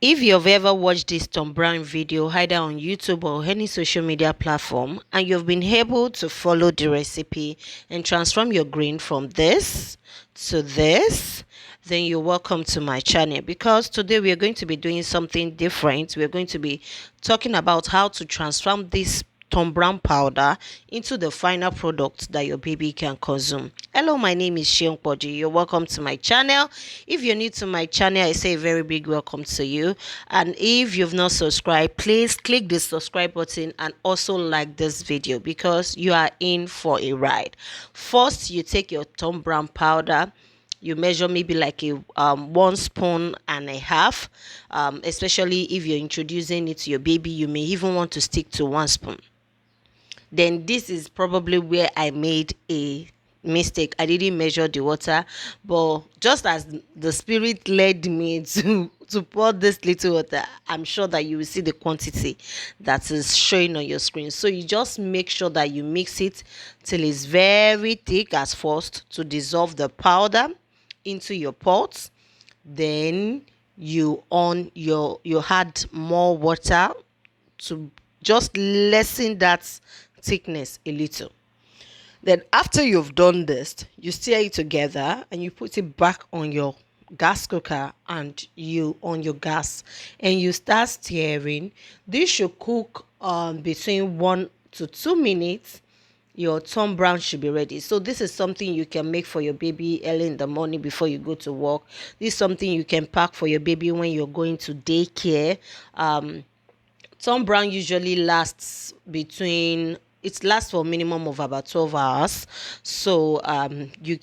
If you've ever watched this Tombrown video either on YouTube or any social media platform and you've been able to follow the recipe and transform your grain from this to this, then you're welcome to my channel, because today we are going to be doing something different. We're going to be talking about how to transform this Tombrown powder into the final product that your baby can consume. Hello, my name is Sheung Poji. You're welcome to my channel. If you're new to my channel, I say a very big welcome to you. And if you've not subscribed, please click the subscribe button and also like this video, because you are in for a ride. First, you take your Tombrown powder. You measure maybe like a 1.5 spoons, especially if you're introducing it to your baby. You may even want to stick to 1 spoon. Then this is probably where I made a mistake. I didn't measure the water, but just as the spirit led me to pour this little water, I'm sure that you will see the quantity that is showing on your screen. So you just make sure that you mix it till it's very thick as first, to dissolve the powder into your pot. Then you add more water to just lessen that thickness a little. Then after you've done this, you stir it together and you put it back on your gas cooker and on your gas, and you start stirring. This should cook between 1 to 2 minutes. Your Tombrown should be ready. So this is something you can make for your baby early in the morning before you go to work. This is something you can pack for your baby when you're going to daycare. Tombrown usually lasts for a minimum of about 12 hours. So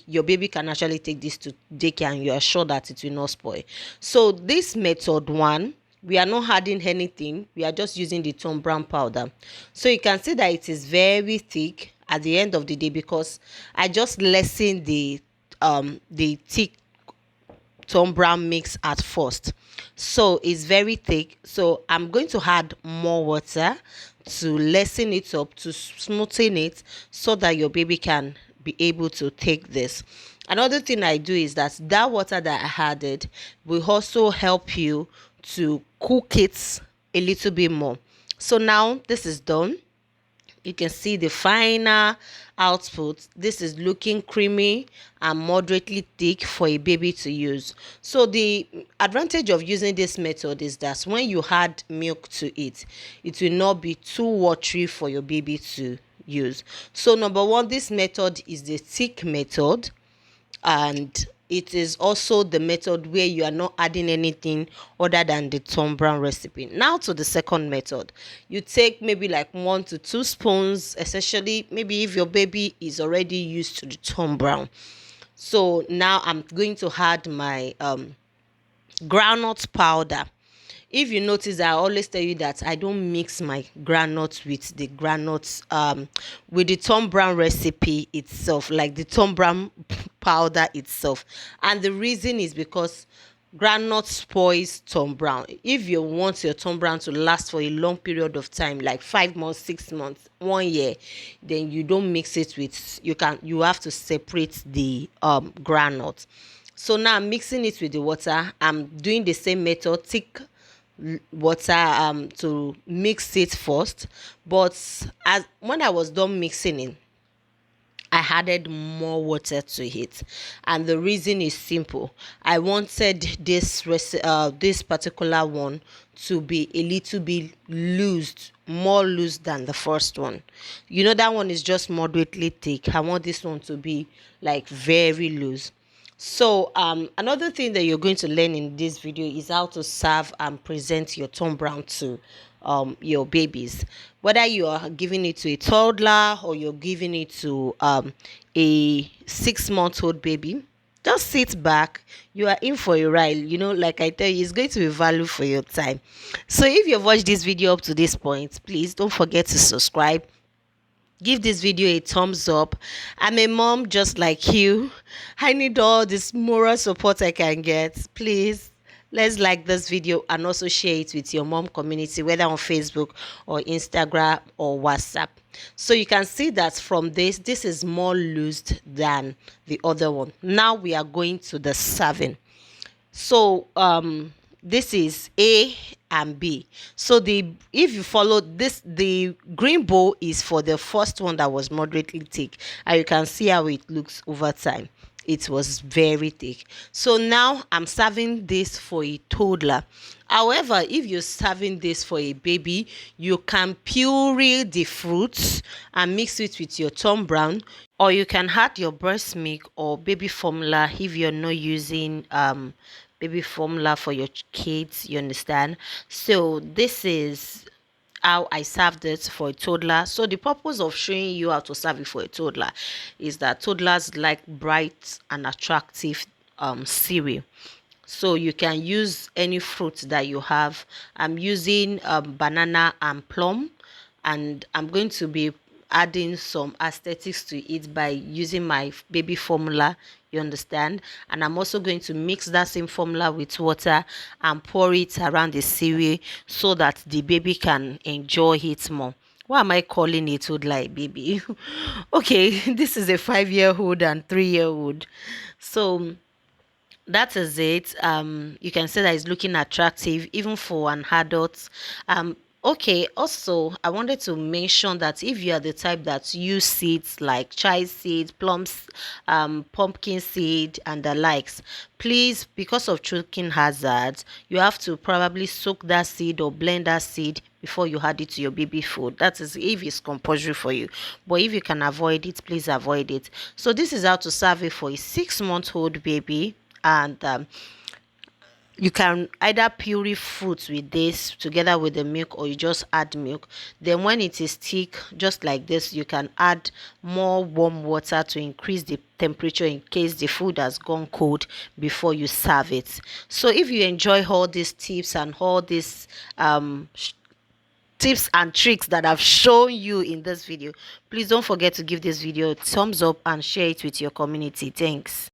your baby can actually take this to daycare and you are sure that it will not spoil. So this method one, we are not adding anything. We are just using the Tombrown powder. So you can see that it is very thick at the end of the day, because I just lessened the thick Tombrown mix at first. So it's very thick. So I'm going to add more water to lessen it up, to smoothen it, so that your baby can be able to take this. Another thing I do is that water that I added will also help you to cook it a little bit more. So now this is done. You can see the final output. This is looking creamy and moderately thick for a baby to use. So the advantage of using this method is that when you add milk to it, it will not be too watery for your baby to use. So number one, this method is the thick method, and it is also the method where you are not adding anything other than the Tombrown recipe. Now to the second method. You take maybe like 1 to 2 spoons, especially maybe if your baby is already used to the Tombrown. So now I'm going to add my groundnut powder. If you notice, I always tell you that I don't mix my groundnuts with the Tombrown recipe itself, like the Tombrown powder itself. And the reason is because groundnut spoils Tombrown. If you want your Tombrown to last for a long period of time, like 5 months, 6 months, 1 year, then you don't mix it with, you have to separate the groundnut. So now I'm mixing it with the water. I'm doing the same method, thick water to mix it first, but when I was done mixing it, I added more water to it, and the reason is simple. I wanted this particular one to be a little bit more loose than the first one. You know, that one is just moderately thick. I want this one to be like very loose. So another thing that you're going to learn in this video is how to serve and present your Tombrown to your babies. Whether you are giving it to a toddler or you're giving it to a 6-month-old baby, just sit back. You are in for a ride. You know, like I tell you, it's going to be value for your time. So if you've watched this video up to this point, please don't forget to subscribe. Give this video a thumbs up. I'm a mom just like you. I need all this moral support I can get. Please, let's like this video and also share it with your mom community, whether on Facebook or Instagram or WhatsApp. So you can see that from this is more loose than the other one. Now we are going to the serving. So this is A and B. So the if you follow this, the green bowl is for the first one that was moderately thick, and you can see how it looks over time. It was very thick. So now I'm serving this for a toddler. However, if you're serving this for a baby, you can puree the fruits and mix it with your Tombrown, or you can add your breast milk or baby formula if you're not using baby formula for your kids, you understand. So this is how I served it for a toddler. So the purpose of showing you how to serve it for a toddler is that toddlers like bright and attractive cereal. So you can use any fruit that you have. I'm using banana and plum, and I'm going to be adding some aesthetics to it by using my baby formula, you understand. And I'm also going to mix that same formula with water and pour it around the cereal so that the baby can enjoy it more. Why am I calling it food like baby? Okay, this is a 5-year-old and 3-year-old. So that is it. You can say that it's looking attractive even for an adult. Okay, also I wanted to mention that if you are the type that use seeds like chai seed, plums, pumpkin seed and the likes, please, because of choking hazards, you have to probably soak that seed or blend that seed before you add it to your baby food. That is if it's compulsory for you, but if you can avoid it, please avoid it. So this is how to serve it for a 6-month-old baby. And you can either puree fruits with this together with the milk, or you just add milk. Then when it is thick just like this, you can add more warm water to increase the temperature in case the food has gone cold before you serve it. So if you enjoy all these tips and all these tips and tricks that I've shown you in this video, please don't forget to give this video a thumbs up and share it with your community. Thanks.